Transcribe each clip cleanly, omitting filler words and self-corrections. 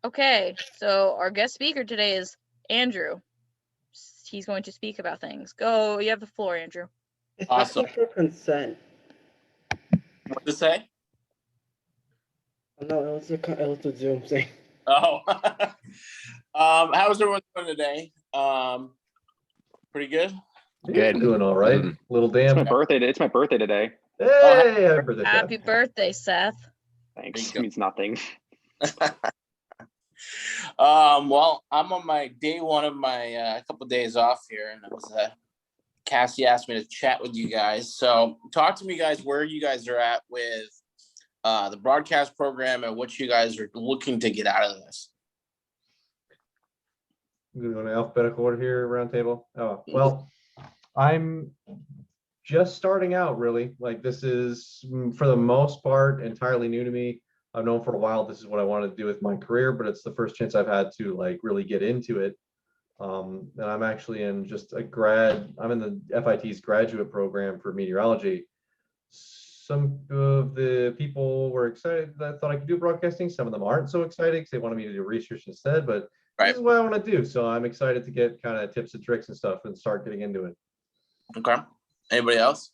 Okay, so our guest speaker today is Andrew. He's going to speak about things. Go, you have the floor, Andrew. It's Awesome. asking for consent. What to say? No, it was the Zoom thing. Oh, how's everyone doing today? Pretty good. Good. Doing all right. Little damp. It's my birthday today. Hey, happy birthday, Seth. Happy birthday, Seth. Thanks. There you go. Means nothing. Well, I'm on my day one of my couple days off here, and it was Cassie asked me to chat with you guys. So talk to me, guys, where you guys are at with the broadcast program and what you guys are looking to get out of this. I'm going to alphabetical order here, round table. Oh, well, I'm just starting out, really. Like, this is, for the most part, entirely new to me. I've known for a while this is what I wanted to do with my career, but it's the first chance I've had to like really get into it. And I'm actually in just I'm in the FIT's graduate program for meteorology. Some of the people were excited that I thought I could do broadcasting. Some of them aren't so excited because they wanted me to do research instead, but This is what I want to do. So I'm excited to get kind of tips and tricks and stuff and start getting into it. Okay. Anybody else?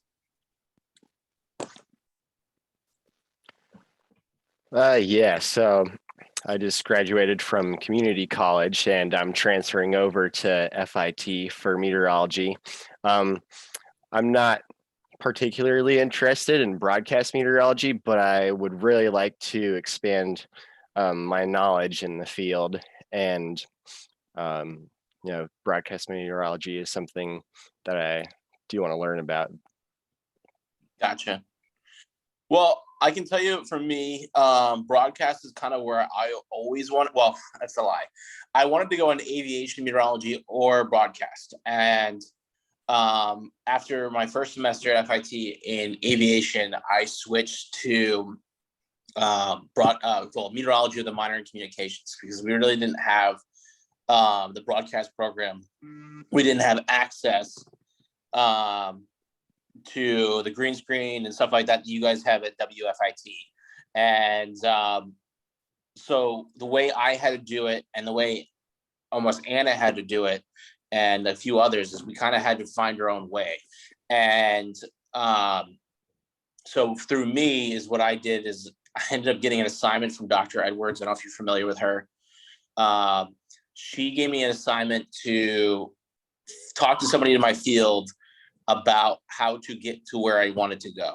Yeah, so I just graduated from community college and I'm transferring over to FIT for meteorology. I'm not particularly interested in broadcast meteorology, but I would really like to expand my knowledge in the field. And, broadcast meteorology is something that I do want to learn about. Gotcha. Well, I can tell you for me, broadcast is kind of where I always want. Well, that's a lie. I wanted to go into aviation meteorology or broadcast. And after my first semester at FIT in aviation, I switched to meteorology with a minor in communications because we really didn't have the broadcast program. We didn't have access to the green screen and stuff like that you guys have at WFIT. And so the way I had to do it and the way almost Anna had to do it and a few others is we kind of had to find our own way. And so through me is what I did is I ended up getting an assignment from Dr. Edwards. I don't know if you're familiar with her. She gave me an assignment to talk to somebody in my field about how to get to where I wanted to go.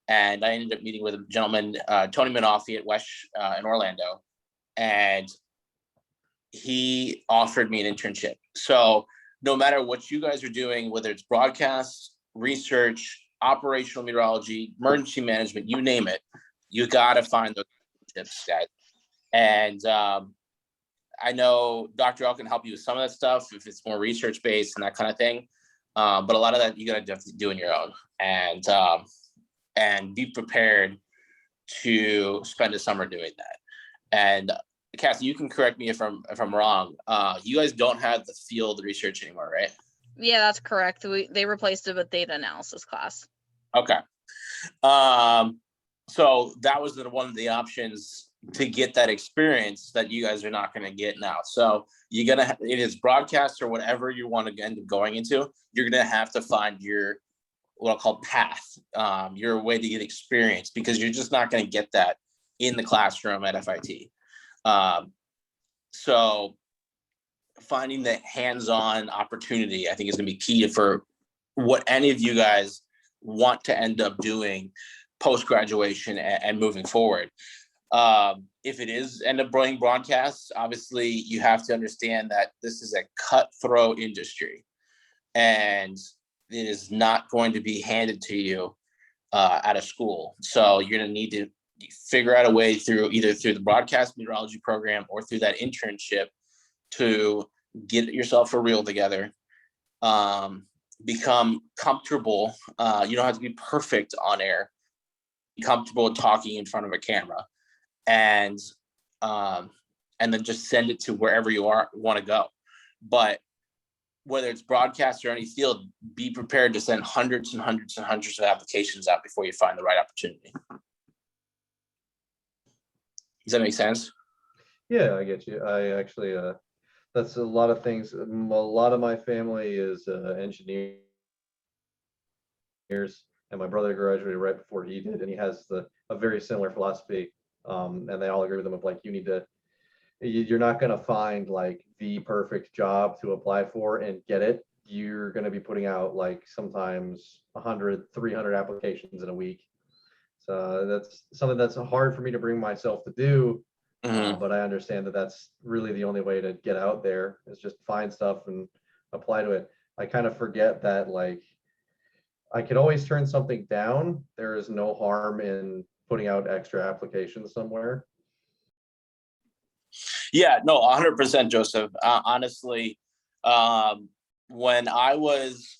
And I ended up meeting with a gentleman, Tony Minofi at Wesh in Orlando. And he offered me an internship. So no matter what you guys are doing, whether it's broadcast, research, operational meteorology, emergency management, you name it, you got to find those internships, guys. And I know Dr. L can help you with some of that stuff if it's more research-based and that kind of thing. But a lot of that you got to definitely do on your own and be prepared to spend a summer doing that. And Cassie, you can correct me if I'm wrong. You guys don't have the field research anymore, right? Yeah, that's correct. They replaced it with data analysis class. Okay. So that was one of the options to get that experience that you guys are not going to get now. So you're going to, it is broadcast or whatever you want to end up going into, you're going to have to find your, what I'll call path, your way to get experience, because you're just not going to get that in the classroom at FIT. So finding the hands-on opportunity, I think is going to be key for what any of you guys want to end up doing post-graduation and moving forward. If it is end up running broadcasts, obviously you have to understand that this is a cutthroat industry and it is not going to be handed to you out of school. So you're going to need to figure out a way either through the broadcast meteorology program or through that internship to get yourself a reel together, become comfortable. You don't have to be perfect on air, be comfortable talking in front of a camera, and then just send it to wherever you want to go. But whether it's broadcast or any field, be prepared to send hundreds and hundreds and hundreds of applications out before you find the right opportunity. Does that make sense? Yeah, I get you. I actually, that's a lot of things. A lot of my family is engineers, and my brother graduated right before he did, and he has a very similar philosophy. And they all agree with him of like, you're not going to find like the perfect job to apply for and get it. You're going to be putting out like sometimes 100, 300 applications in a week. So that's something that's hard for me to bring myself to do. Mhm. But I understand that that's really the only way to get out there is just find stuff and apply to it. I kind of forget that like I could always turn something down. There is no harm in putting out extra applications somewhere. Yeah, no, 100%, Joseph. Honestly, um, when I was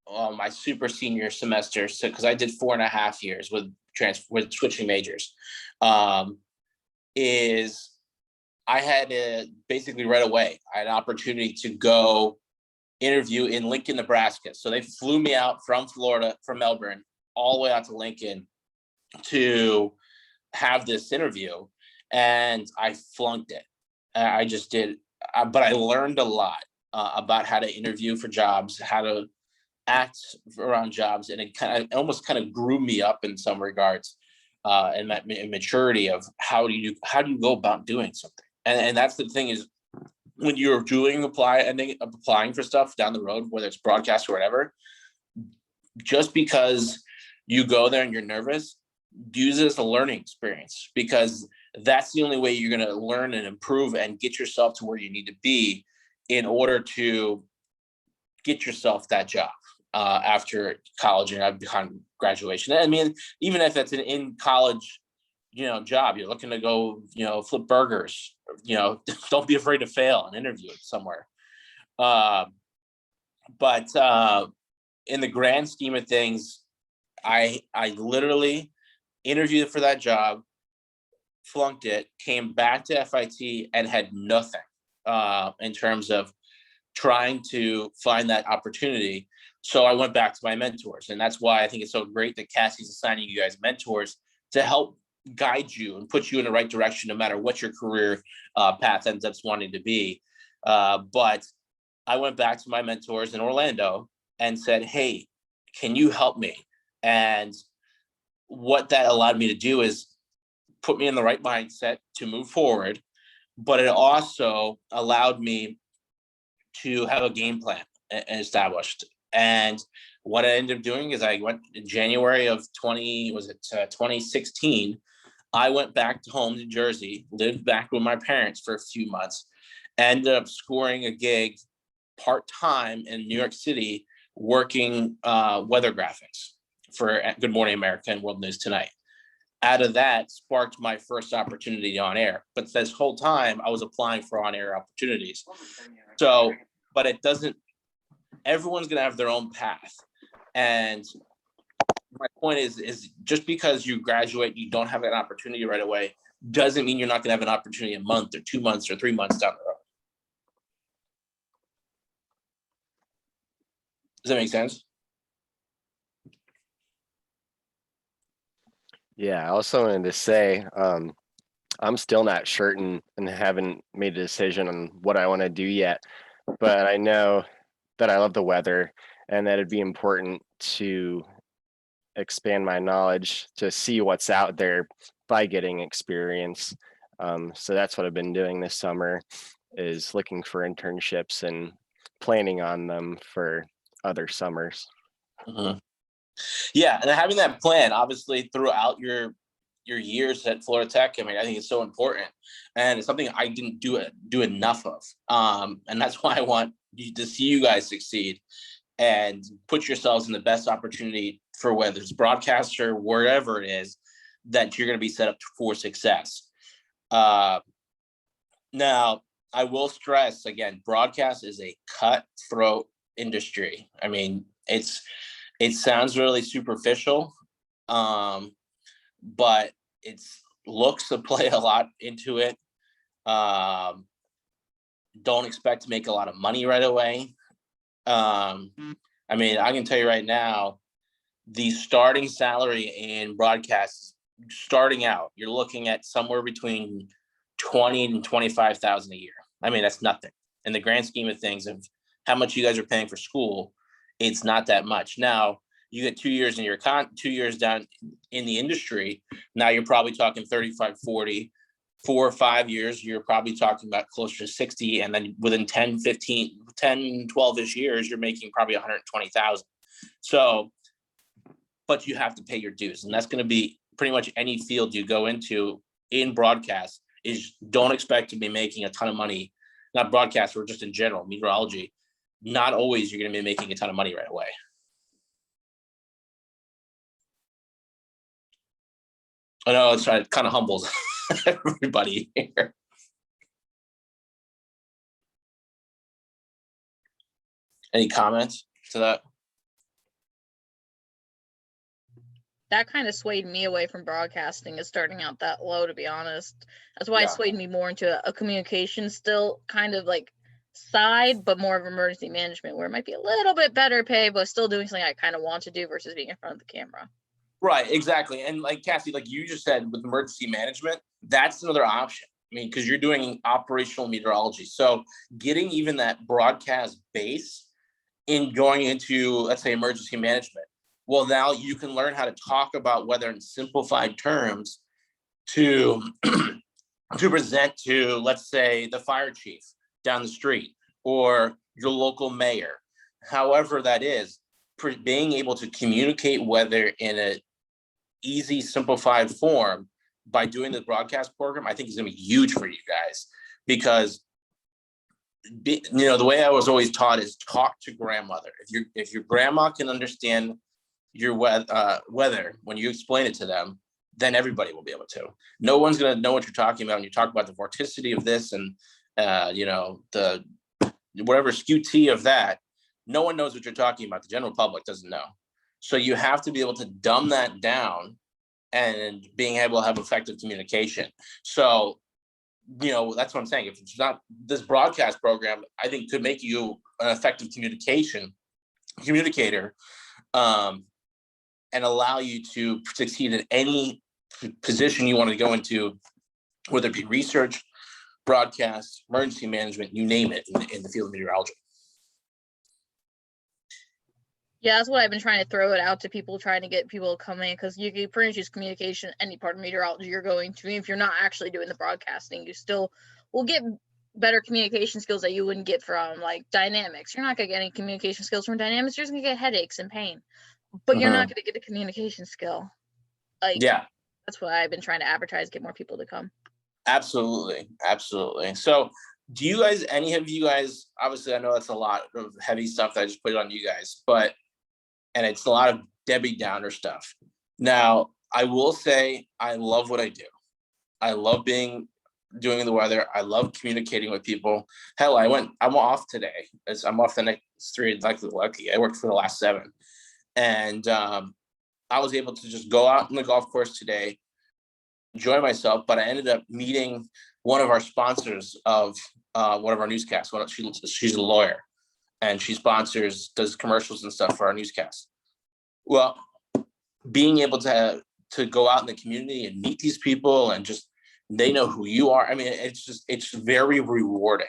my super senior semester, so because I did 4.5 years with switching majors, um, is I had to basically right away. I had an opportunity to go interview in Lincoln, Nebraska. So they flew me out from Florida, from Melbourne, all the way out to Lincoln to have this interview, and I flunked it. I just did, but I learned a lot about how to interview for jobs, how to act around jobs, and it almost kind of grew me up in some regards, and that maturity of how do you go about doing something. And that's the thing is when you're doing applying for stuff down the road, whether it's broadcast or whatever, just because you go there and you're nervous, use it as a learning experience, because that's the only way you're going to learn and improve and get yourself to where you need to be in order to get yourself that job after college and behind graduation. I mean, even if it's an in college, job, you're looking to go, flip burgers, don't be afraid to fail and interview somewhere. Uh, but in the grand scheme of things, I literally interviewed for that job, flunked it, came back to FIT and had nothing in terms of trying to find that opportunity. So I went back to my mentors. And that's why I think it's so great that Cassie's assigning you guys mentors to help guide you and put you in the right direction, no matter what your career path ends up wanting to be. But I went back to my mentors in Orlando and said, hey, can you help me? And what that allowed me to do is put me in the right mindset to move forward. But it also allowed me to have a game plan established. And what I ended up doing is I went in January of 2016. I went back to home to Jersey, lived back with my parents for a few months, ended up scoring a gig part-time in New York City, working weather graphics for Good Morning America and World News Tonight. Out of that sparked my first opportunity on air. But this whole time I was applying for on-air opportunities. So, but it doesn't, everyone's going to have their own path. And my point is just because you graduate, you don't have an opportunity right away, doesn't mean you're not going to have an opportunity a month or 2 months or 3 months down the road. Does that make sense? Yeah, I also wanted to say, I'm still not certain and haven't made a decision on what I want to do yet, but I know that I love the weather and that it'd be important to expand my knowledge to see what's out there by getting experience. So that's what I've been doing this summer, is looking for internships and planning on them for other summers. Mm-hmm. Yeah, and having that plan, obviously, throughout your years at Florida Tech, I mean, I think it's so important, and it's something I didn't do enough of, and that's why I want to see you guys succeed and put yourselves in the best opportunity for whether it's broadcaster, wherever it is, that you're going to be set up for success. Now, I will stress again, broadcast is a cutthroat industry. I mean, it sounds really superficial, but it's looks to play a lot into it. Don't expect to make a lot of money right away. I mean, I can tell you right now, the starting salary in broadcast, starting out, you're looking at somewhere between 20 and 25,000 a year. I mean, that's nothing in the grand scheme of things of how much you guys are paying for school. It's not that much. Now you get 2 years in your 2 years down in the industry. Now you're probably talking 35, 40, 4 or 5 years, you're probably talking about closer to 60. And then within 10, 15, 10, 12-ish years, you're making probably 120,000. So, but you have to pay your dues. And that's going to be pretty much any field you go into in broadcast is don't expect to be making a ton of money, not broadcast or just in general, meteorology. Not always you're going to be making a ton of money right away. I know it kind of humbles everybody here. Any comments to that? That kind of swayed me away from broadcasting is starting out that low, to be honest. That's why it swayed me more into a communication still kind of like side, but more of emergency management where it might be a little bit better pay, but still doing something I kind of want to do versus being in front of the camera. Right, exactly. And like Cassie, like you just said with emergency management, that's another option. I mean, because you're doing operational meteorology. So getting even that broadcast base in going into, let's say, emergency management. Well, now you can learn how to talk about weather in simplified terms to to present to, let's say, the fire chief down the street or your local mayor, however that is, being able to communicate weather in a easy, simplified form by doing the broadcast program, I think is going to be huge for you guys because the way I was always taught is talk to grandmother. If your grandma can understand your weather when you explain it to them, then everybody will be able to. No one's going to know what you're talking about when you talk about the vorticity of this and the whatever skew T of that. No one knows what you're talking about. The general public doesn't know. So you have to be able to dumb that down and being able to have effective communication. So, that's what I'm saying. If it's not this broadcast program, I think could make you an effective communicator, and allow you to succeed in any position you want to go into, whether it be research, broadcast, emergency management, you name it in the field of meteorology. Yeah, that's what I've been trying to throw it out to people, trying to get people to come in, because you can pretty much use communication any part of meteorology you're going to. If you're not actually doing the broadcasting, you still will get better communication skills that you wouldn't get from like dynamics. You're not going to get any communication skills from dynamics. You're just going to get headaches and pain, but you're not going to get the communication skill. That's what I've been trying to advertise, get more people to come. Absolutely. So do you guys, any of you guys, obviously I know that's a lot of heavy stuff that I just put on you guys, and it's a lot of Debbie Downer stuff. Now, I will say I love what I do. I love doing the weather. I love communicating with people. Hell, I'm off today. I'm off the next 3, lucky. I worked for the last 7. And I was able to just go out on the golf course today, enjoy myself, but I ended up meeting one of our sponsors of one of our newscasts. She's a lawyer and she does commercials and stuff for our newscast. Well, being able to go out in the community and meet these people and just, they know who you are. I mean, it's very rewarding.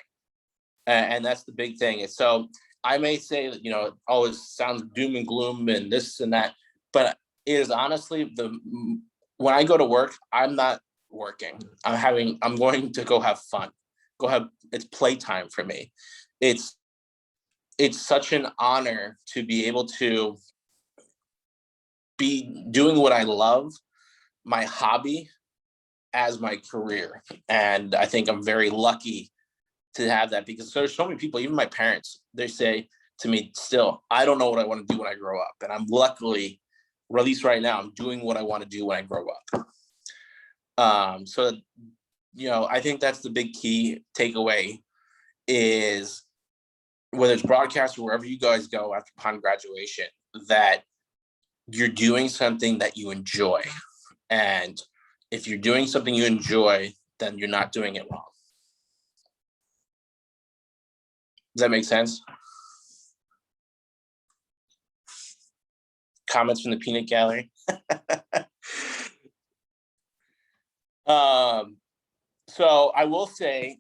And that's the big thing. So I may say that, it always sounds doom and gloom and this and that, but it is honestly when I go to work, I'm not working. I'm going to go have fun. It's playtime for me. It's such an honor to be able to be doing what I love, my hobby, as my career. And I think I'm very lucky to have that because there's so many people, even my parents, they say to me still, I don't know what I want to do when I grow up. And I'm luckily, or at least right now, I'm doing what I want to do when I grow up. So, I think that's the big key takeaway is whether it's broadcast or wherever you guys go upon graduation, that you're doing something that you enjoy. And if you're doing something you enjoy, then you're not doing it wrong. Does that make sense? Comments from the peanut gallery? So I will say,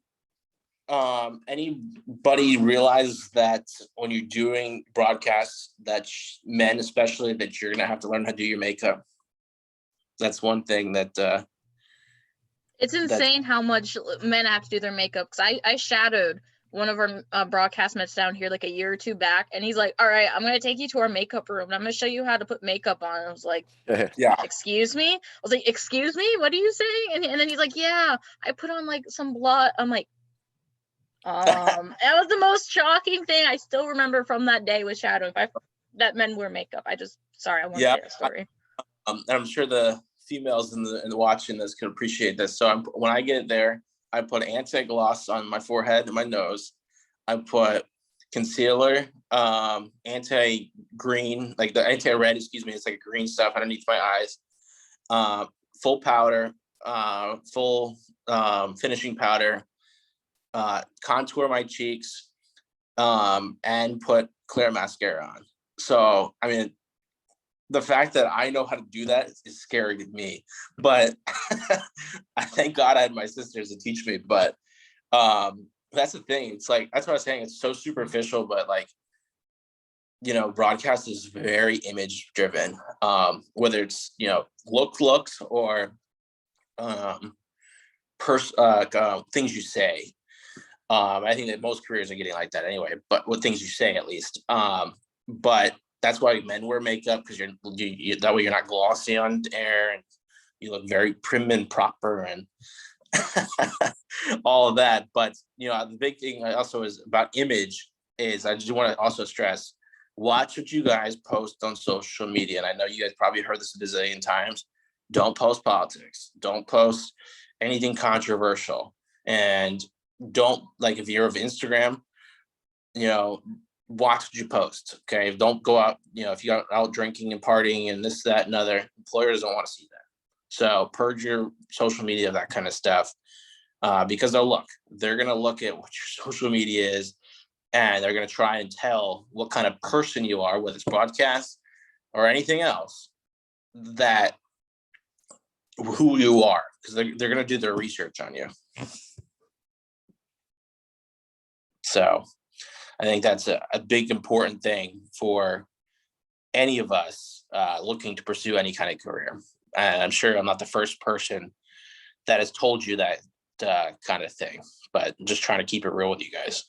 anybody realize that when you're doing broadcasts, that men especially, that you're gonna have to learn how to do your makeup. That's one thing that It's insane how much men have to do their makeup. Because I shadowed one of our broadcast mates down here like a year or two back, and he's like, all right, I'm gonna take you to our makeup room and I'm gonna show you how to put makeup on. And I was like, yeah. excuse me? I was like, excuse me, what are you saying? And then he's like, yeah, I put on like some blood. I'm like, that was the most shocking thing I still remember from that day with shadowing. That men wear makeup. I want to say that story. And I'm sure the females in the watching this can appreciate this. So when I get there, I put anti-gloss on my forehead and my nose. I put concealer, anti-green, like the anti-red, excuse me, it's like green stuff underneath my eyes. Full powder, full finishing powder, contour my cheeks, and put clear mascara on. So, I mean, the fact that I know how to do that is scary to me, but I thank God I had my sisters to teach me. But that's the thing. It's like, that's what I was saying. It's so superficial, but like, you know, broadcast is very image driven, whether it's, you know, looks or things you say. I think that most careers are getting like that anyway, but with things you say at least. But that's why men wear makeup, because you that way you're not glossy on air and you look very prim and proper and all of that. But you know, the big thing also is about image is I just want to also stress, watch what you guys post on social media. And I know you guys probably heard this a bazillion times. Don't post politics. Don't post anything controversial. And don't, like, if you're of Instagram, you know, watch what you post. Okay. Don't go out, you know, if you're out drinking and partying and this, that, and other, employers don't want to see that. So purge your social media of that kind of stuff, because they're going to look at what your social media is, and they're going to try and tell what kind of person you are, whether it's broadcast or anything else, that who you are, because they're going to do their research on you. So I think that's a big important thing for any of us looking to pursue any kind of career. And I'm sure I'm not the first person that has told you that kind of thing, but I'm just trying to keep it real with you guys.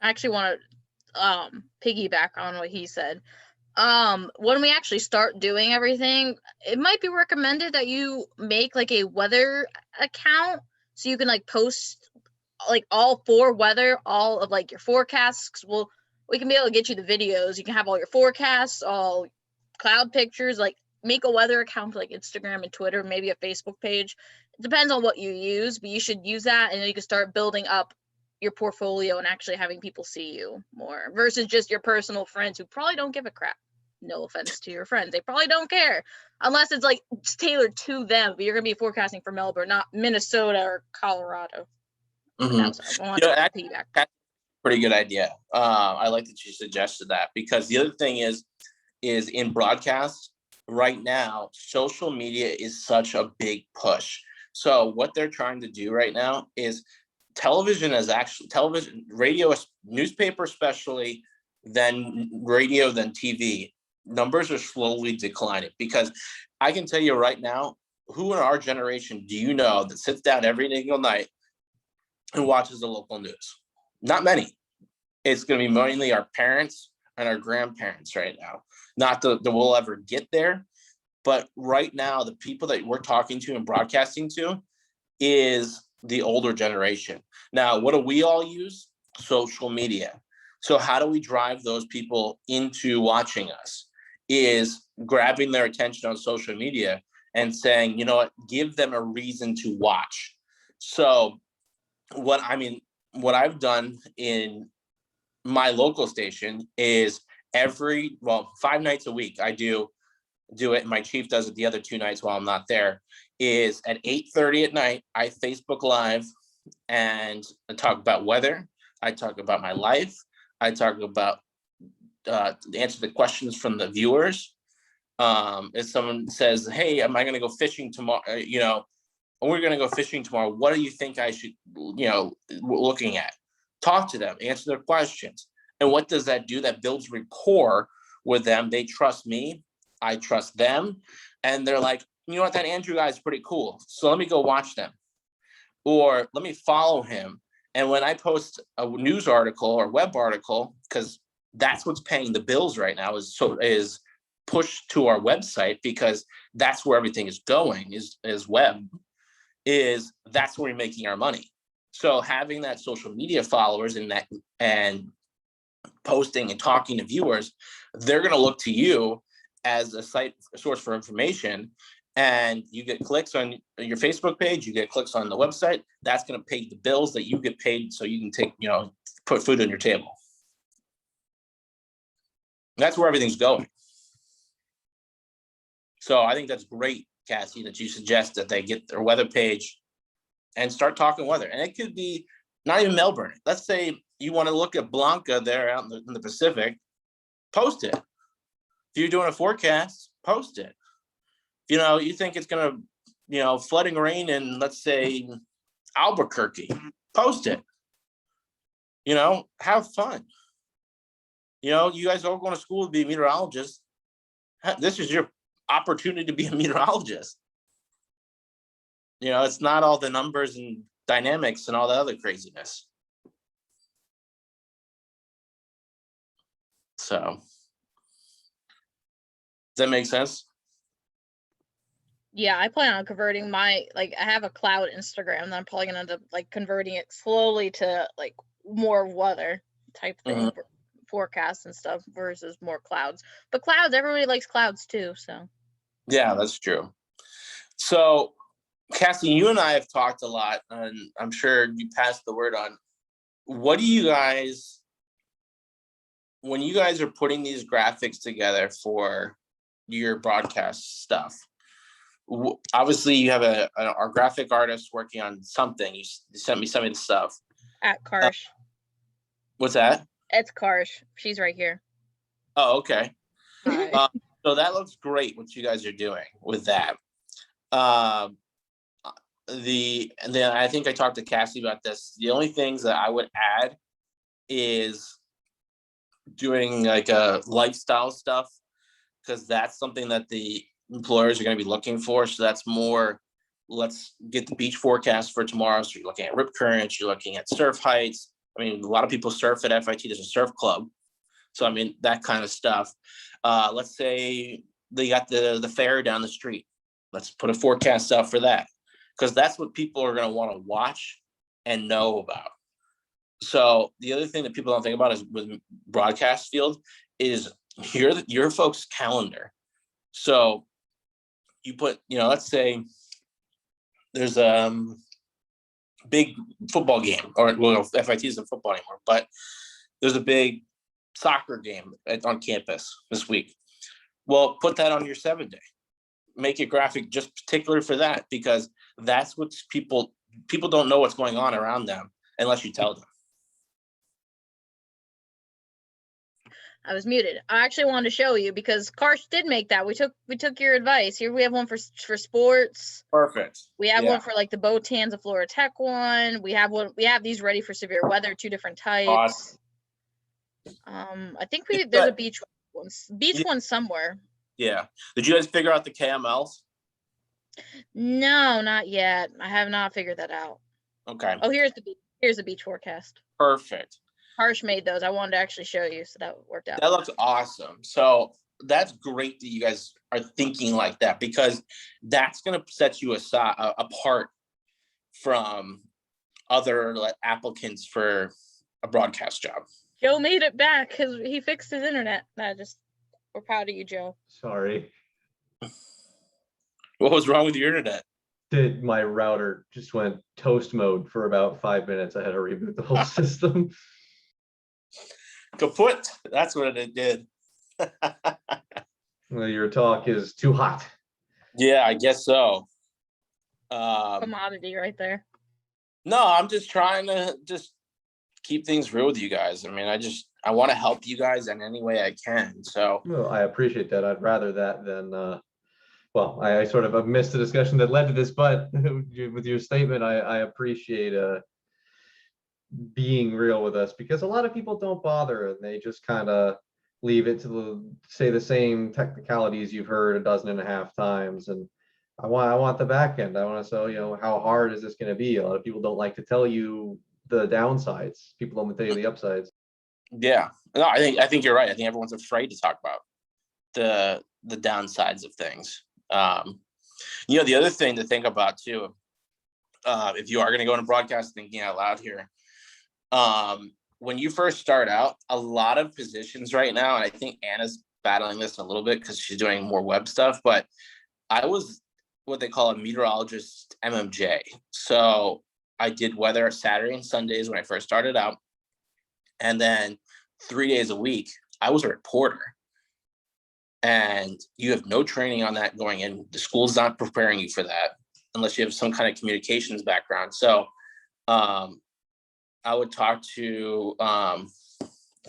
I actually want to piggyback on what he said. When we actually start doing everything, it might be recommended that you make like a weather account, so you can like post like all of like your forecasts. We can be able to get you the videos. You can have all your forecasts, all cloud pictures, like make a weather account for like Instagram and Twitter, maybe a Facebook page. It depends on what you use, but you should use that, and then you can start building up your portfolio and actually having people see you more, versus just your personal friends who probably don't give a crap. No offense to your friends, they probably don't care unless it's like it's tailored to them, but you're gonna be forecasting for Melbourne, not Minnesota or Colorado. Mm-hmm. That's pretty good idea. I like that you suggested that, because the other thing is in broadcast right now, social media is such a big push. So what they're trying to do right now is television, radio, newspaper especially, then radio, then TV. Numbers are slowly declining, because I can tell you right now, who in our generation do you know that sits down every single night and watches the local news? Not many. It's going to be mainly our parents and our grandparents right now. Not that we'll ever get there, but right now, the people that we're talking to and broadcasting to is the older generation. Now, what do we all use? Social media. So how do we drive those people into watching us? Is grabbing their attention on social media and saying, you know what, give them a reason to watch. So what I've done in my local station is 5 nights a week, I do it, and my chief does it the other 2 nights while I'm not there, is at 8:30 at night, I Facebook Live and I talk about weather, I talk about my life, I talk about answer the questions from the viewers. If someone says, hey, am I going to go fishing tomorrow? We're going to go fishing tomorrow. What do you think I should, looking at? Talk to them, answer their questions. And what does that do? That builds rapport with them. They trust me. I trust them. And they're like, you know what, that Andrew guy is pretty cool. So let me go watch them. Or let me follow him. And when I post a news article or web article, because that's what's paying the bills right now, is pushed to our website, because that's where everything is going, is web, that's where we're making our money. So having that social media followers and posting and talking to viewers, they're going to look to you as a source for information. And you get clicks on your Facebook page, you get clicks on the website. That's going to pay the bills that you get paid, so you can put food on your table. That's where everything's going. So I think that's great, Cassie, that you suggest that they get their weather page and start talking weather. And it could be not even Melbourne. Let's say you want to look at Blanca there out in the Pacific, post it. If you're doing a forecast, post it. You think it's going to, flooding rain in, let's say, Albuquerque, post it. Have fun. You guys are all going to school to be meteorologists. This is your opportunity to be a meteorologist. It's not all the numbers and dynamics and all the other craziness. So, does that make sense? Yeah, I plan on converting I have a cloud Instagram that I'm probably gonna end up converting it slowly to more weather type thing, forecasts and stuff versus more clouds. But clouds, everybody likes clouds too, so. Yeah, that's true. So, Cassie, you and I have talked a lot, and I'm sure you passed the word on. What do you guys, when you guys are putting these graphics together for your broadcast stuff, obviously you have our graphic artist working on something. You sent me some of the stuff. At Karsh. What's that? It's Karsh. She's right here. Oh, okay. Hi. So that looks great, what you guys are doing with that. And then I think I talked to Cassie about this. The only things that I would add is doing a lifestyle stuff, because that's something that the employers are going to be looking for. So that's more, let's get the beach forecast for tomorrow. So you're looking at rip currents, you're looking at surf heights. I mean, a lot of people surf at FIT. There's a surf club. So, I mean, that kind of stuff. Let's say they got the fair down the street. Let's put a forecast out for that, because that's what people are going to want to watch and know about. So the other thing that people don't think about is with broadcast field is your folks' calendar. So you put, let's say there's a big football game, or FIT isn't football anymore, but there's a big soccer game on campus this week. Well, put that on your 7-day. Make it graphic just particular for that, because that's what people don't know what's going on around them unless you tell them. I was muted. I actually wanted to show you because Karsh did make that. We took your advice. Here we have one for sports. Perfect. We have one for the Botans of Florida Tech one. We have these ready for severe weather, 2 different types. Awesome. I think there's a beach one somewhere. Yeah. Did you guys figure out the KMLs? No, not yet. I have not figured that out. Okay. Oh, here's the beach forecast. Perfect. Harsh made those. I wanted to actually show you, so that worked out. That looks awesome. So that's great that you guys are thinking like that, because that's going to set you apart from other applicants for a broadcast job. Joe made it back because he fixed his internet. We're proud of you, Joe. Sorry. What was wrong with your internet? My router just went toast mode for about 5 minutes. I had to reboot the whole system. Kaput. That's what it did. Well, your talk is too hot. Yeah, I guess so. Commodity right there. No, I'm just trying to keep things real with you guys. I mean, I want to help you guys in any way I can. So Well, I appreciate that. I'd rather that than, well, I sort of missed the discussion that led to this, but with your statement, I appreciate being real with us, because a lot of people don't bother and they just kind of leave it to say the same technicalities you've heard 12.5 times. And I want the back end. I want to say, how hard is this going to be? A lot of people don't like to tell you the downsides. People don't tell you the upsides. yeah, no, I think you're right. I think everyone's afraid to talk about the downsides of things. The other thing to think about too, if you are going to go into broadcast, thinking out loud here, when you first start out, a lot of positions right now, and I think Anna's battling this a little bit because she's doing more web stuff, but I was what they call a meteorologist MMJ. So I did weather Saturday and Sundays when I first started out. And then 3 days a week, I was a reporter. And you have no training on that going in. The school's not preparing you for that unless you have some kind of communications background. So I would talk to, I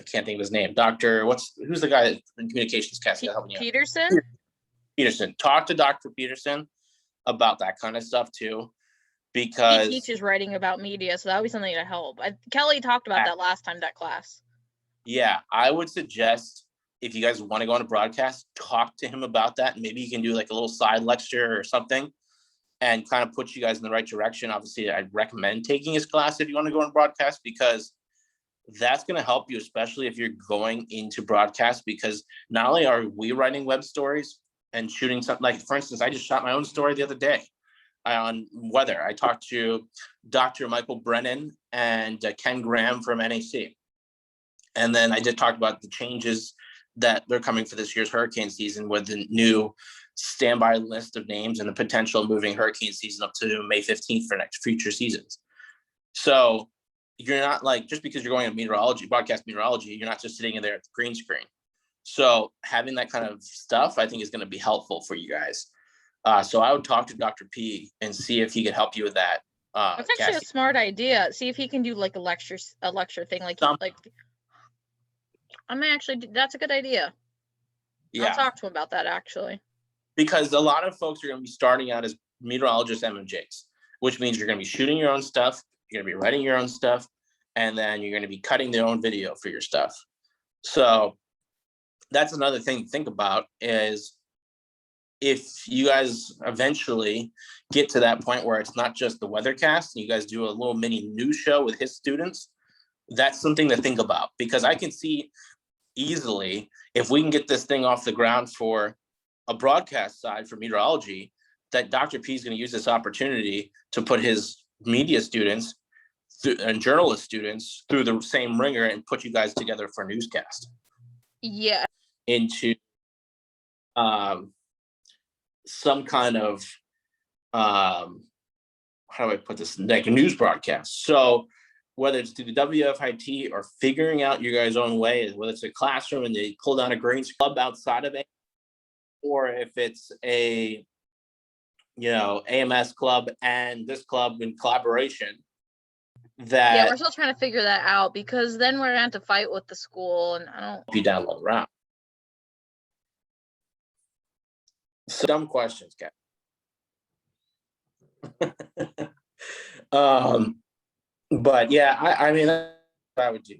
can't think of his name, who's the guy in communications cast helping you? Peterson. Talk to Dr. Peterson about that kind of stuff too, because he teaches writing about media, so that would be something to help. Kelly talked about that last time, that class. Yeah, I would suggest if you guys want to go on a broadcast, talk to him about that, and maybe you can do like a little side lecture or something and kind of put you guys in the right direction. Obviously, I'd recommend taking his class if you want to go on broadcast, because that's going to help you, especially if you're going into broadcast, because not only are we writing web stories and shooting something, like for instance, I just shot my own story the other day on weather. I talked to Dr. Michael Brennan and Ken Graham from NAC. And then I did talk about the changes that they're coming for this year's hurricane season with the new standby list of names and the potential moving hurricane season up to May 15th for future seasons. So you're not like, just because you're going to meteorology, broadcast meteorology, you're not just sitting in there at the green screen. So having that kind of stuff, I think, is going to be helpful for you guys. So I would talk to Dr. P and see if he could help you with that. That's actually a smart idea. See if he can do like a lecture thing, I may actually. That's a good idea. Yeah. I'll talk to him about that actually. Because a lot of folks are going to be starting out as meteorologists MMJs, which means you're going to be shooting your own stuff, you're going to be writing your own stuff, and then you're going to be cutting their own video for your stuff. So that's another thing to think about, is if you guys eventually get to that point where it's not just the weathercast and you guys do a little mini news show with his students, that's something to think about, because I can see easily, if we can get this thing off the ground for a broadcast side for meteorology, that Dr. P is going to use this opportunity to put his media students and journalist students through the same ringer and put you guys together for a newscast. Yeah. Into some kind of, how do I put this, like a news broadcast. So whether it's through the WFIT or figuring out your guys' own way, whether it's a classroom and they pull down a green club outside of it, or if it's a, AMS club and this club in collaboration. Yeah, we're still trying to figure that out, because then we're going to have to fight with the school, and I don't. Be down the route. So dumb questions, Kat. But yeah, I mean, that's what I would do.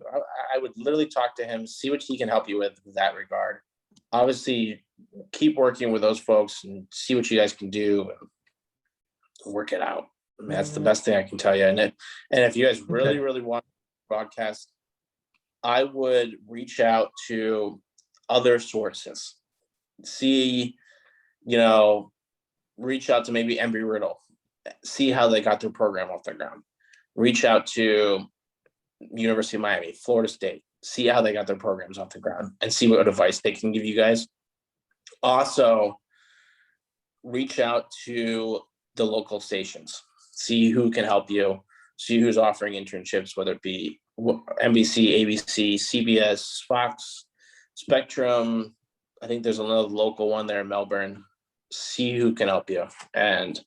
I would literally talk to him, see what he can help you with in that regard. Obviously, keep working with those folks and see what you guys can do and work it out. I mean, that's the best thing I can tell you. And if you guys really, really want to broadcast, I would reach out to other sources. See, reach out to maybe Embry-Riddle. See how they got their program off the ground. Reach out to University of Miami, Florida State. See how they got their programs off the ground and see what advice they can give you guys. Also, reach out to the local stations. See who can help you. See who's offering internships, whether it be NBC, ABC, CBS, Fox, Spectrum. I think there's another local one there in Melbourne. See who can help you, and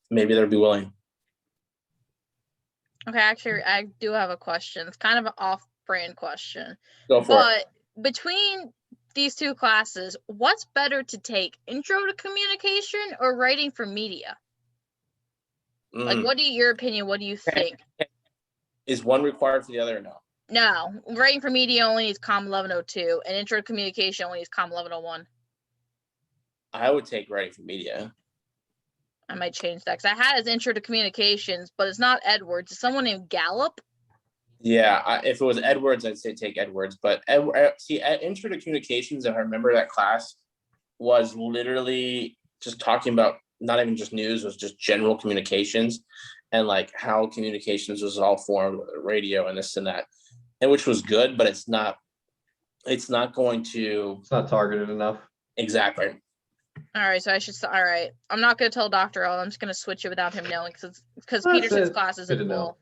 maybe they'll be willing. Okay, actually, I do have a question. It's kind of off off-brand question. Go for it. But between these two classes, what's better to take, Intro to Communication or Writing for Media? Like, what do you, your opinion, what do you think? Is one required for the other or no? No, Writing for Media only needs COM 1102, and Intro to Communication only needs COM 1101. I would take Writing for Media. I might change that, because I had it as Intro to Communications, but it's not Edwards. It's someone named Gallup. Yeah, if it was Edwards, I'd say take Edwards. But Intro to Communications, if I remember that class, was literally just talking about not even just news, it was just general communications and like how communications was all formed, radio and this and that, and which was good, but it's not going to. It's not targeted enough. Exactly. All right, so I should. All right, I'm not going to tell Dr. O. I'm just going to switch it without him knowing, because Peterson's class is in full.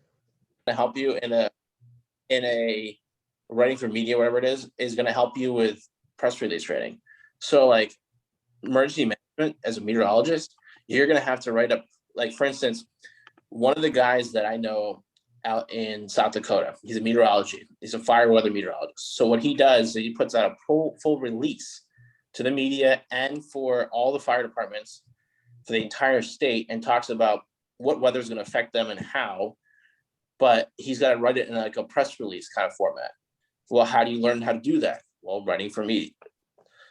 To help you in a Writing for Media, whatever it is going to help you with press release writing. So like emergency management as a meteorologist, you're going to have to write up, like for instance, one of the guys that I know out in South Dakota, he's a meteorology, he's a fire weather meteorologist. So what he does is he puts out a full release to the media and for all the fire departments for the entire state, and talks about what weather is going to affect them and how, but he's got to write it in like a press release kind of format. Well, how do you learn how to do that? Well, writing for media.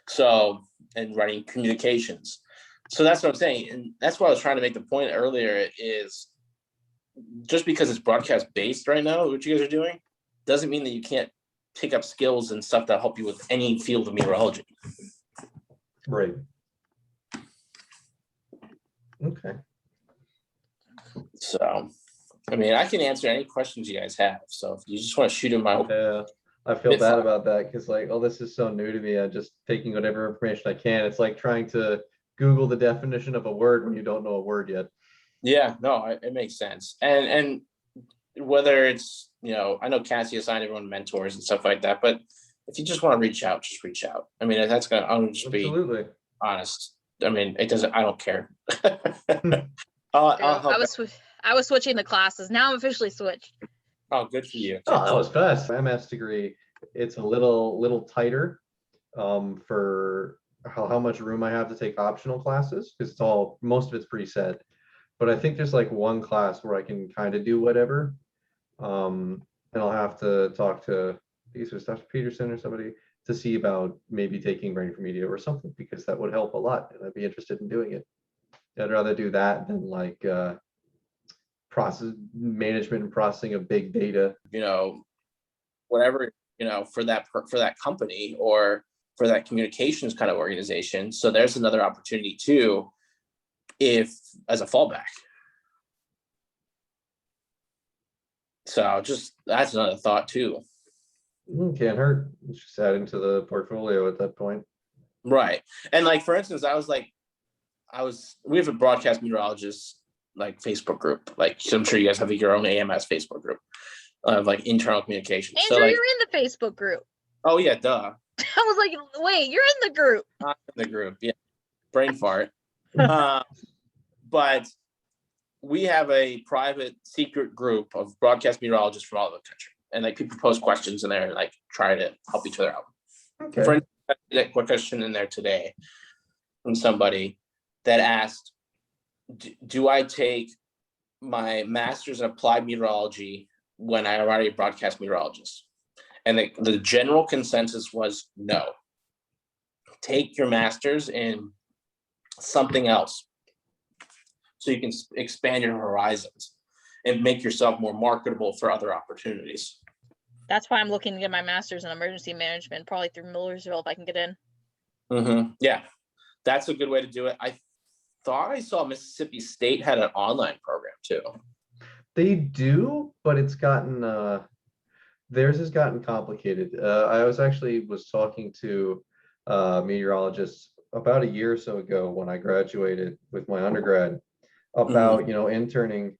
So, and writing communications. So that's what I'm saying. And that's why I was trying to make the point earlier is just because it's broadcast based right now, what you guys are doing, doesn't mean that you can't pick up skills and stuff that help you with any field of meteorology. Right. Okay. So, I mean, I can answer any questions you guys have. So if you just want to shoot in my Yeah, I feel bad about that because like, oh, this is so new to me. I'm just taking whatever information I can. It's like trying to Google the definition of a word when you don't know a word yet. Yeah, no, it makes sense. And whether it's, you know, I know Cassie assigned everyone mentors and stuff like that, but if you just want to reach out, just reach out. I mean, that's gonna, I'll just be honest. I mean, it doesn't, I don't care. I was switching the classes. Now I'm officially switched. Oh, good for you. Oh, that was fast. MS degree, it's a little tighter for how much room I have to take optional classes, because it's all, most of it's preset. But I think there's like one class where I can kind of do whatever. And I'll have to talk to, I guess it was Dr. Peterson or somebody, to see about maybe taking Writing for Media or something, because that would help a lot and I'd be interested in doing it. I'd rather do that than like process management and processing of big data. You know, whatever, you know, for that company or for that communications kind of organization. So there's another opportunity too, if as a fallback. So just, that's another thought too. Can't hurt. Just add into the portfolio at that point. Right. And like, for instance, we have a broadcast meteorologist like Facebook group. Like, I'm sure you guys have your own AMS Facebook group of like internal communication. Andrew, so like, you're in the Facebook group. Oh yeah, duh. I was like, wait, you're in the group. I'm in the group, yeah. Brain fart. But we have a private secret group of broadcast meteorologists from all over the country. And like people post questions in there and like try to help each other out. Okay. For instance, I did a question in there today from somebody that asked, do I take my master's in applied meteorology when I already a broadcast meteorologist? And the general consensus was no. Take your master's in something else so you can expand your horizons and make yourself more marketable for other opportunities. That's why I'm looking to get my master's in emergency management, probably through Millersville if I can get in. Mm-hmm. Yeah, that's a good way to do it. I thought I saw Mississippi State had an online program too. They do, but it's gotten, theirs has gotten complicated. I was talking to meteorologists about a year or so ago when I graduated with my undergrad about, you know, interning.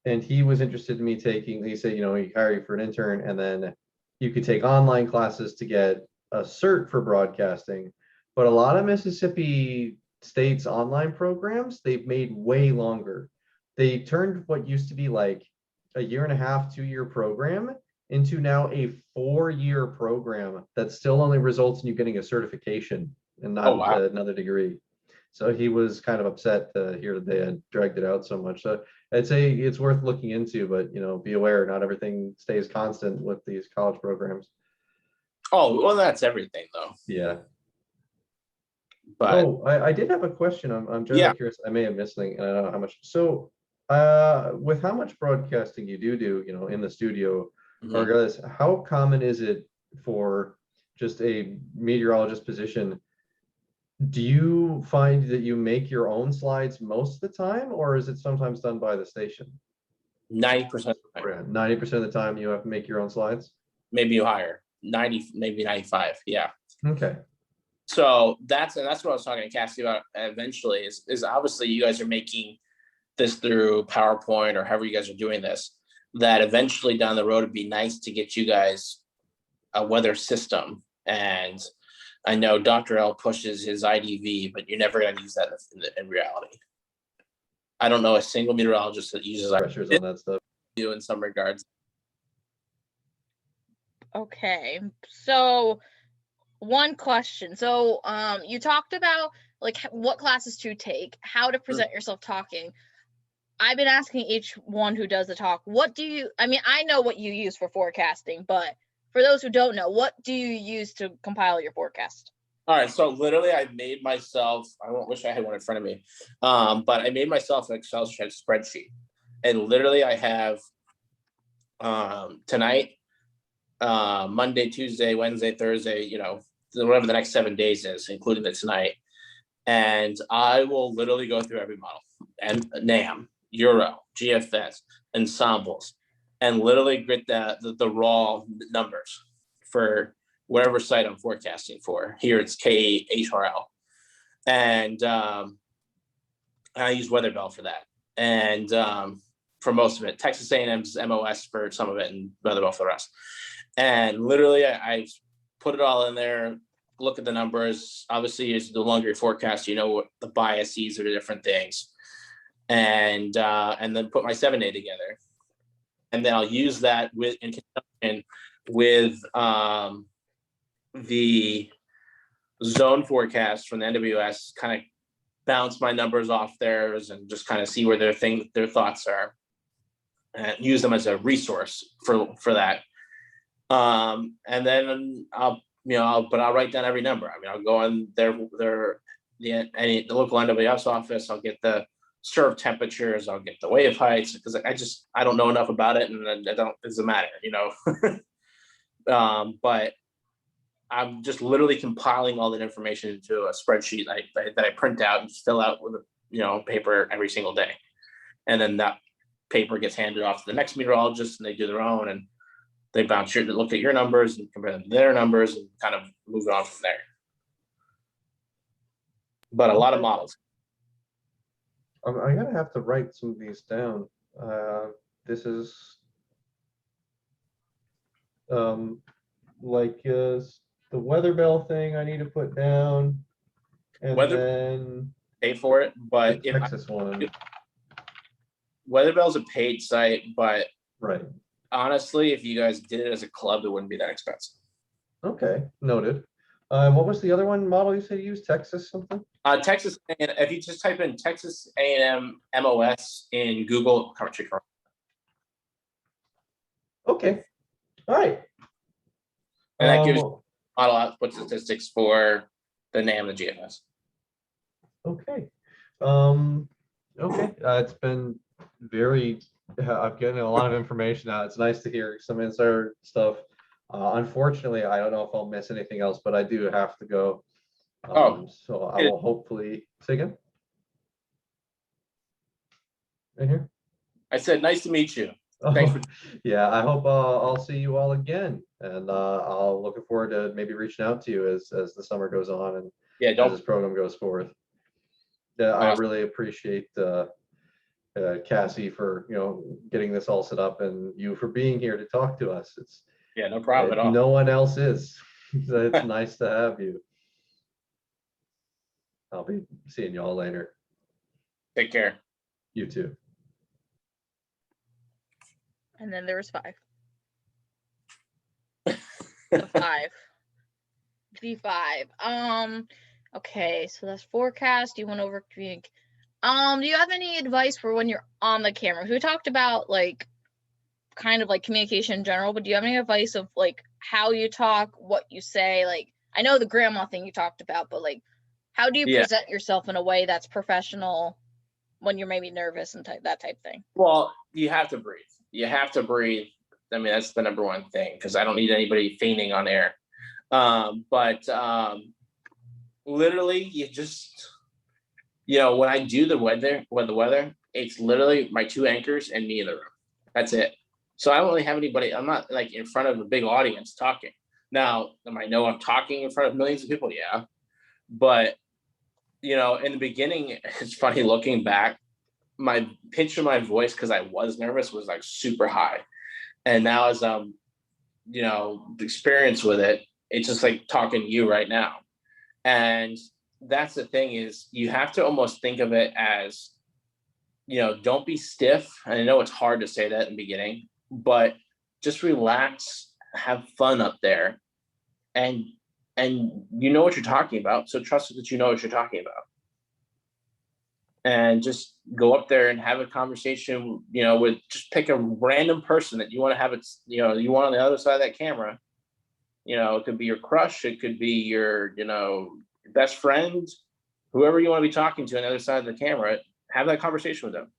And he was interested in me taking, he said, you know, he hire you for an intern and then you could take online classes to get a cert for broadcasting. But a lot of Mississippi State's online programs, they've made way longer. They turned what used to be like a 1.5 year, 2 year program into now a 4-year program that still only results in you getting a certification and not wow. another degree. So he was kind of upset to hear that they had dragged it out so much. So I'd say it's worth looking into, but be aware, not everything stays constant with these college programs. Oh, well, that's everything though. Yeah. But I did have a question. I'm generally curious. I may have missed something, and I don't know how much. So, with how much broadcasting you do, in the studio, or regardless, how common is it for just a meteorologist position? Do you find that you make your own slides most of the time, or is it sometimes done by the station? 90%. 90% of the time you have to make your own slides? Maybe higher. 90, maybe 95. Yeah. Okay. So that's what I was talking to Cassie about eventually is obviously you guys are making this through PowerPoint or however you guys are doing this, that eventually down the road it'd be nice to get you guys a weather system. And I know Dr. L pushes his IDV, but you're never going to use that in reality. I don't know a single meteorologist that uses pressures on that stuff. You in some regards. Okay, so one question. So you talked about like what classes to take, how to present yourself talking. I've been asking each one who does the talk, I know what you use for forecasting, but for those who don't know, what do you use to compile your forecast? All right, so literally I made myself, I wish I had one in front of me, but I made myself an Excel spreadsheet. And literally I have tonight, Monday, Tuesday, Wednesday, Thursday, whatever the next 7 days is, including the tonight. And I will literally go through every model and NAM, Euro, GFS, ensembles, and literally get the raw numbers for whatever site I'm forecasting for. Here it's KHRL. And I use Weather Bell for that. And for most of it, Texas A&M's MOS for some of it, and Weather Bell for the rest. And literally I put it all in there, look at the numbers. Obviously, as the longer your forecast, you know what the biases are, the different things. And then put my 7-day together. And then I'll use that in conjunction with the zone forecast from the NWS, kind of bounce my numbers off theirs and just kind of see where their thoughts are, and use them as a resource for that. And then I'll write down every number. I mean, I'll go on the local NWS office. I'll get the serve temperatures. I'll get the wave heights, because I don't know enough about it, and it doesn't matter, but I'm just literally compiling all that information into a spreadsheet that I print out and just fill out with paper every single day. And then that paper gets handed off to the next meteorologist, and they do their own, and they look at your numbers and compare them to their numbers and kind of move it on from there. But a lot of models. I'm gonna have to write some of these down. This is the Weather Bell thing I need to put down, and then pay for it, but the Texas one. Weather Bell's a paid site, but right. Honestly, if you guys did it as a club, it wouldn't be that expensive. Okay, noted. What was the other one model you said you used? Texas something? Texas, and if you just type in Texas A&M MOS in Google, okay, all right. And that gives model output statistics for the NAM and the GFS. Okay. Okay. It's been very. I'm getting a lot of information now. It's nice to hear some insider stuff. Unfortunately, I don't know if I'll miss anything else, but I do have to go. So I will hopefully say again. Right here. I said, nice to meet you. Thanks for. Yeah, I hope I'll see you all again, and I'll looking forward to maybe reaching out to you as the summer goes on and as this program goes forth. Yeah, I really appreciate Cassie for getting this all set up, and you for being here to talk to us. It's no problem at all. No one else is. So it's nice to have you. I'll be seeing you all later. Take care. You too. And then there was 5. The 5. V5. Okay, so that's forecast. You went over do you have any advice for when you're on the camera? We talked about like kind of like communication in general, but do you have any advice of like how you talk, what you say? Like I know the grandma thing you talked about, but like how do you Yeah. present yourself in a way that's professional when you're maybe nervous and that type thing? Well, you have to breathe. You have to breathe. I mean, that's the number one thing because I don't need anybody fainting on air. But literally, you just, when I do the weather, it's literally my 2 anchors and me in the room. That's it. So I don't really have anybody. I'm not like in front of a big audience talking. Now, I know I'm talking in front of millions of people. Yeah. But, in the beginning, it's funny looking back, my pitch of my voice, because I was nervous, was like super high. And now as the experience with it, it's just like talking to you right now. And that's the thing is you have to almost think of it as, don't be stiff. And I know it's hard to say that in the beginning, but just relax, have fun up there. And you know what you're talking about. So trust that you know what you're talking about. And just go up there and have a conversation, with just pick a random person that you want to have it, you want on the other side of that camera. It could be your crush, it could be your, best friend, whoever you want to be talking to on the other side of the camera, have that conversation with them.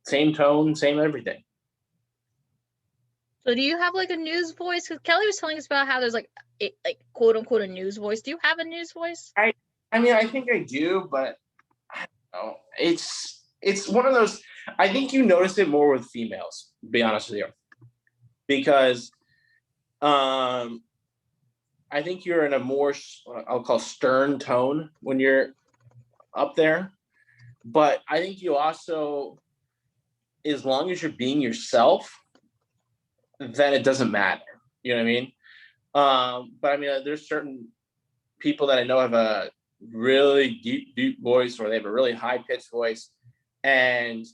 Same tone, same everything. So do you have like a news voice? Because Kelly was telling us about how there's like quote unquote a news voice. Do you have a news voice? I mean, I think I do, but I don't know. It's one of those. I think you notice it more with females. To be honest with you, because I think you're in a more I'll call stern tone when you're up there, but I think you also, as long as you're being yourself, then it doesn't matter. You know what I mean? But I mean, there's certain people that I know have a really deep voice, or they have a really high pitched voice, and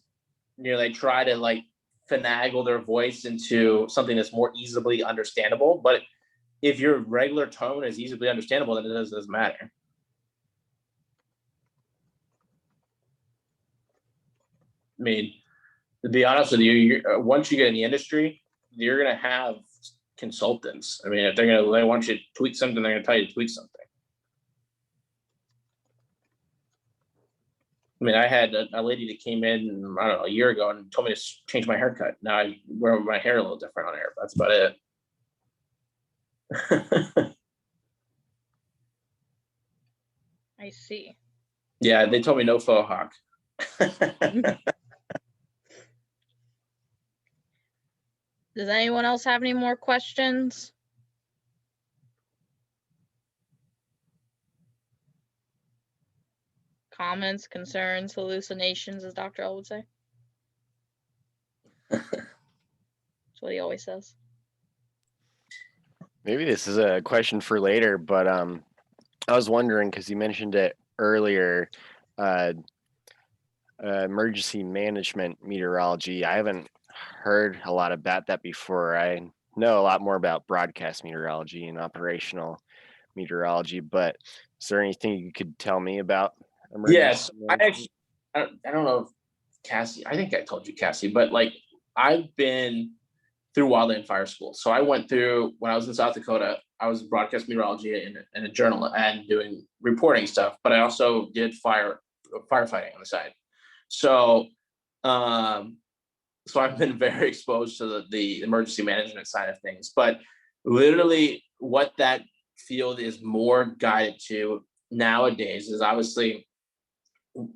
they try to like finagle their voice into something that's more easily understandable. But if your regular tone is easily understandable, then it doesn't matter. I mean, to be honest with you, once you get in the industry, you're gonna have consultants. I mean, if they want you to tweak something, they're gonna tell you to tweak something. I mean, I had a lady that came in, I don't know, a year ago and told me to change my haircut. Now I wear my hair a little different on air. But that's about it. I see. Yeah, they told me no faux hawk. Does anyone else have any more questions? Comments, concerns, hallucinations, as Dr. L would say. That's what he always says. Maybe this is a question for later, but I was wondering, because you mentioned it earlier, emergency management meteorology. I haven't heard a lot about that before. I know a lot more about broadcast meteorology and operational meteorology, but is there anything you could tell me about emergency Yes, management? I don't know if Cassie, I think I told you, Cassie, but like I've been through wildland fire school. So I went through, when I was in South Dakota, I was broadcast meteorology in a journal and doing reporting stuff, but I also did firefighting on the side. So so I've been very exposed to the emergency management side of things, but literally what that field is more guided to nowadays is obviously,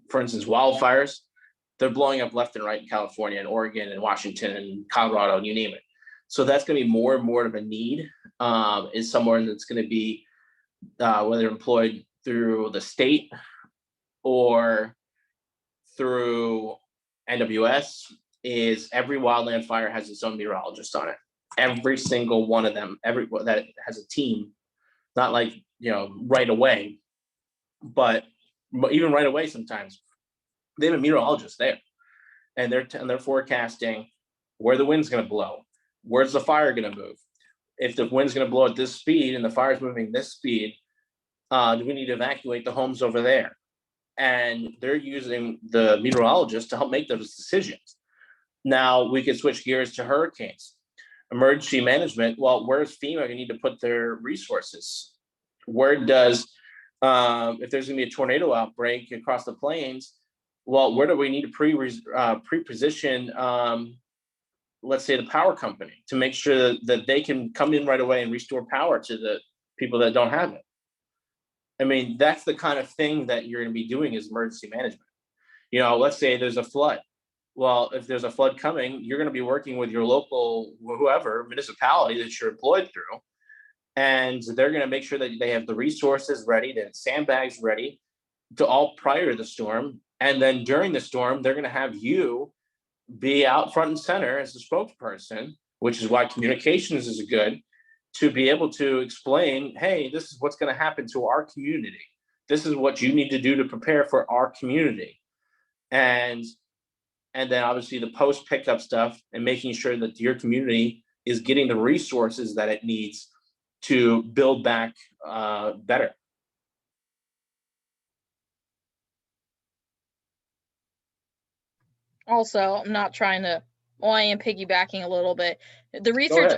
for instance, wildfires. They're blowing up left and right in California and Oregon and Washington and Colorado, and you name it. So that's going to be more and more of a need, is somewhere that's going to be whether employed through the state or through NWS, is every wildland fire has its own meteorologist on it. Every single one of them, that has a team, not like, right away, but even right away sometimes they have a meteorologist there, and they're forecasting where the wind's going to blow, Where's the fire going to move? If the wind's going to blow at this speed and the fire's moving this speed, do we need to evacuate the homes over there? And they're using the meteorologists to help make those decisions. Now we could switch gears to hurricanes. Emergency management, well, where's FEMA going to need to put their resources? Where does, if there's going to be a tornado outbreak across the plains, well, where do we need to pre-position, let's say, the power company to make sure that they can come in right away and restore power to the people that don't have it? I mean, that's the kind of thing that you're going to be doing as emergency management. You know, let's say there's a flood. Well, if there's a flood coming, you're going to be working with your local, whoever, municipality that you're employed through. And they're going to make sure that they have the resources ready, the sandbags ready to all prior to the storm. And then during the storm, they're going to have you be out front and center as the spokesperson, which is why communications is good, to be able to explain, hey, this is what's going to happen to our community. This is what you need to do to prepare for our community. And then obviously the post pickup stuff and making sure that your community is getting the resources that it needs to build back better. Also, I'm not trying to, well, I am piggybacking a little bit. The research,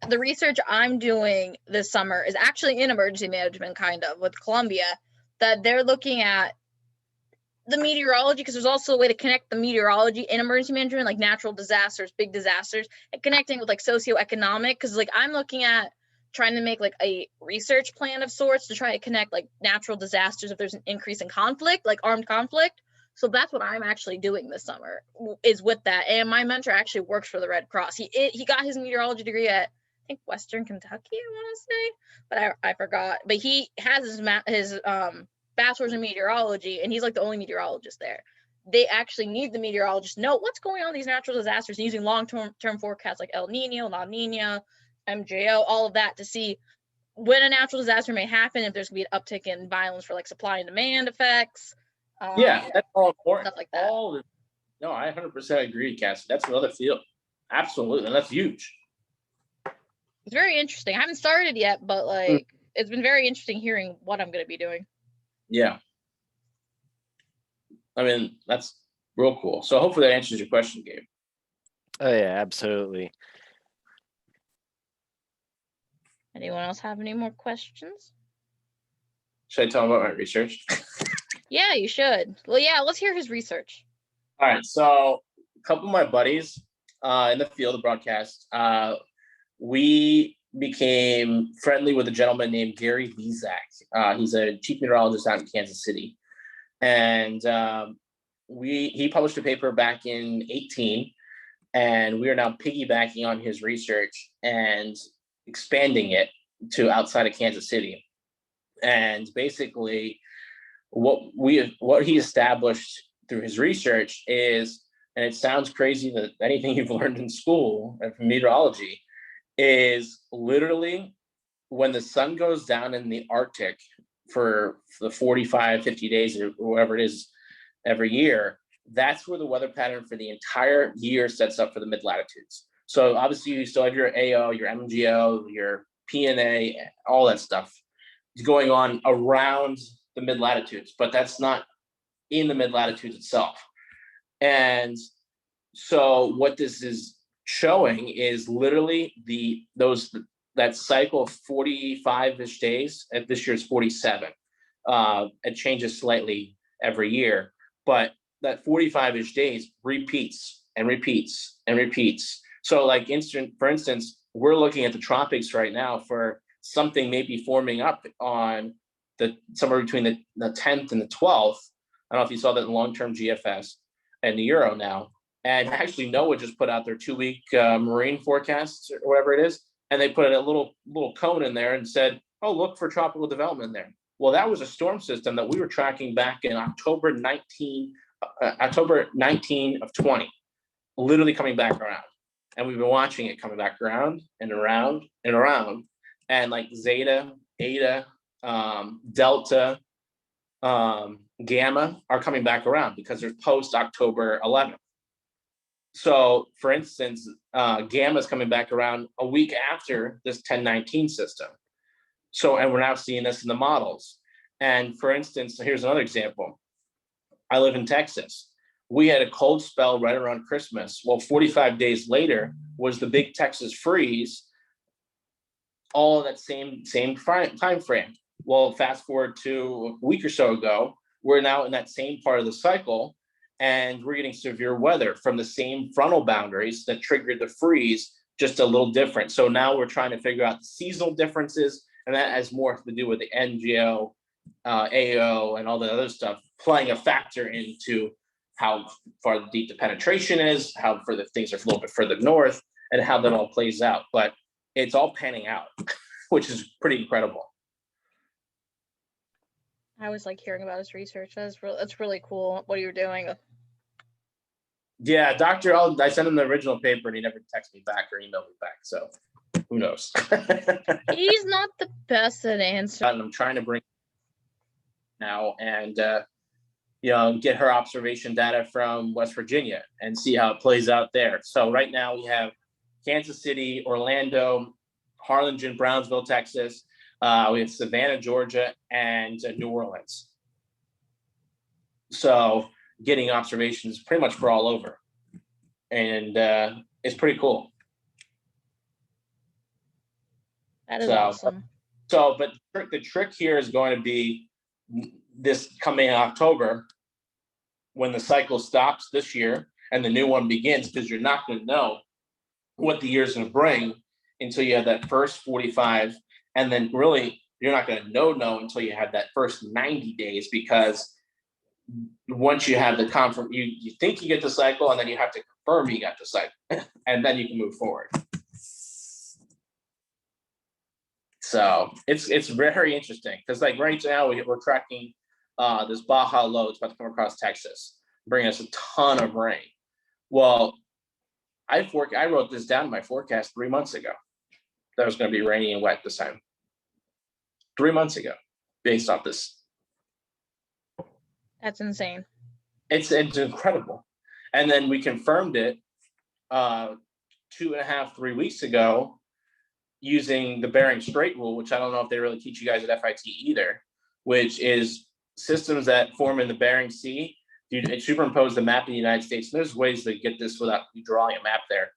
the research I'm doing this summer is actually in emergency management, kind of, with Columbia, that they're looking at the meteorology, because there's also a way to connect the meteorology in emergency management, like natural disasters, big disasters, and connecting with like socioeconomic, because like I'm looking at trying to make like a research plan of sorts to try to connect like natural disasters if there's an increase in conflict, like armed conflict. So that's what I'm actually doing this summer, is with that. And my mentor actually works for the Red Cross. He got his meteorology degree at, I think, Western Kentucky, I want to say, but I forgot. But he has his bachelor's in meteorology, and he's like the only meteorologist there. They actually need the meteorologist to know what's going on with these natural disasters, using long-term forecasts like El Nino, La Nina, MJO, all of that, to see when a natural disaster may happen, if there's going to be an uptick in violence for like supply and demand effects. Yeah, that's all important. Stuff like that. No, I 100% agree, Cassie. That's another field. Absolutely. And that's huge. It's very interesting. I haven't started yet, but like it's been very interesting hearing what I'm going to be doing. Yeah. I mean, that's real cool. So hopefully that answers your question, Gabe. Oh yeah, absolutely. Anyone else have any more questions? Should I tell him about my research? Yeah, you should. Well, yeah, let's hear his research. All right. So a couple of my buddies in the field of broadcast, we became friendly with a gentleman named Gary Bezak. He's a chief meteorologist out in Kansas City. And he published a paper back in 2018, and we are now piggybacking on his research and expanding it to outside of Kansas City. And basically what he established through his research is, and it sounds crazy that anything you've learned in school and from meteorology, is literally when the sun goes down in the Arctic for the 45, 50 days or whatever it is every year, that's where the weather pattern for the entire year sets up for the mid-latitudes. So obviously you still have your AO, your MGO, your PNA, all that stuff is going on around the mid-latitudes, but that's not in the mid-latitudes itself. And so what this is showing is literally that cycle of 45-ish days, and this year's 47. It changes slightly every year, but that 45-ish days repeats and repeats and repeats. So like for instance, we're looking at the tropics right now for something maybe forming up on somewhere between the 10th and the 12th. I don't know if you saw that in long-term GFS and the Euro now. And actually NOAA just put out their 2-week marine forecast or whatever it is. And they put a little cone in there and said, oh, look for tropical development there. Well, that was a storm system that we were tracking back in October 19 of 20, literally coming back around. And we've been watching it coming back around and around and around. And like Zeta, Eta, Delta, Gamma are coming back around because there's post October 11th. So for instance, gamma is coming back around a week after this 1019 system. So, and we're now seeing this in the models. And for instance, here's another example. I live in Texas. We had a cold spell right around Christmas. Well, 45 days later was the big Texas freeze, all in that same time frame. Well, fast forward to a week or so ago, we're now in that same part of the cycle, and we're getting severe weather from the same frontal boundaries that triggered the freeze, just a little different. So now we're trying to figure out the seasonal differences, and that has more to do with the NGO, AO, and all the other stuff playing a factor into how far deep the penetration is, how further things are a little bit further north, and how that all plays out. But it's all panning out, which is pretty incredible. I always like hearing about his research. That's really cool what you're doing. Yeah, Dr. I sent him the original paper and he never texted me back or emailed me back. So who knows? He's not the best at answering. And I'm trying to bring now and get her observation data from West Virginia and see how it plays out there. So right now we have Kansas City, Orlando, Harlingen, Brownsville, Texas. We have Savannah, Georgia, and New Orleans. So getting observations pretty much for all over. And it's pretty cool. That is awesome. So, but the trick here is going to be this coming October when the cycle stops this year and the new one begins, because you're not going to know what the year's going to bring until you have that first 45. And then really, you're not going to know until you have that first 90 days, because once you have the you think you get the cycle, and then you have to confirm you got the cycle, and then you can move forward. So it's very interesting, because like right now we're tracking this Baja low. It's about to come across Texas, bring us a ton of rain. Well, I wrote this down in my forecast 3 months ago that it was going to be rainy and wet this time. 3 months ago, based off this. That's insane. It's incredible. And then we confirmed it 2.5, 3 weeks ago using the Bering Strait rule, which I don't know if they really teach you guys at FIT either, which is systems that form in the Bering Sea. You superimpose the map of the United States. And there's ways to get this without you drawing a map there.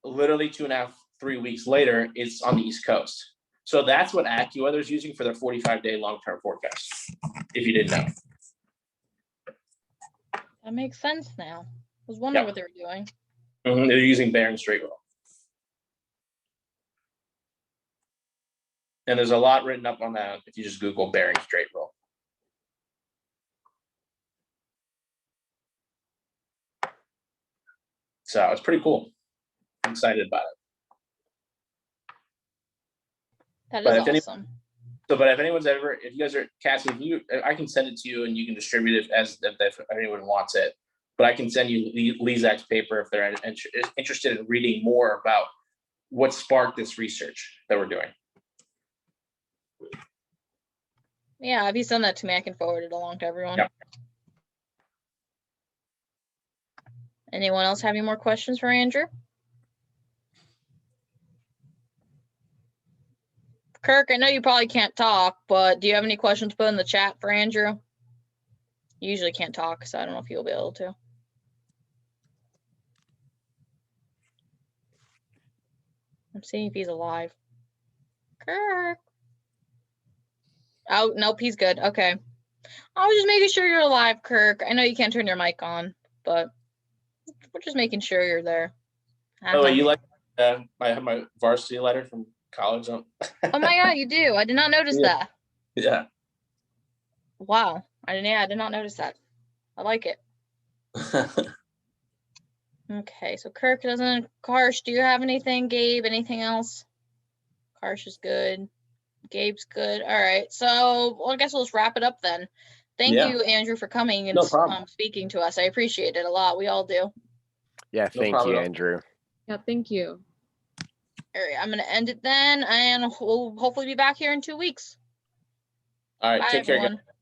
Literally 2.5, 3 weeks later, it's on the East Coast. So that's what AccuWeather is using for their 45-day long-term forecast, if you didn't know. That makes sense now. I was wondering what they were doing. They're using Bering Strait rule. And there's a lot written up on that if you just Google Bering Strait rule. So it's pretty cool. I'm excited about it. That is awesome. But if anyone's if you guys are, Cassie, I can send it to you and you can distribute it if anyone wants it. But I can send you Lizak's paper if they're interested in reading more about what sparked this research that we're doing. Yeah, if you send that to me, I can forward it along to everyone. Yep. Anyone else have any more questions for Andrew? Kirk, I know you probably can't talk, but do you have any questions to put in the chat for Andrew? You usually can't talk, so I don't know if you'll be able to. I'm seeing if he's alive. Kirk. Oh, nope, he's good. Okay. I was just making sure you're alive, Kirk. I know you can't turn your mic on, but we're just making sure you're there. Oh, you like I have my varsity letter from college on. Oh my God, you do. I did not notice that. Yeah. Wow. I did not notice that. I like it. Okay, so Kirk doesn't. Karsh, do you have anything? Gabe, anything else? Karsh is good. Gabe's good. All right. So I guess we'll just wrap it up then. Thank you, Andrew, for coming and speaking to us. I appreciate it a lot. We all do. Yeah, thank you, Andrew. Yeah, thank you. All right, I'm going to end it then, and we'll hopefully be back here in 2 weeks. All right, Bye, take care, everyone. guys.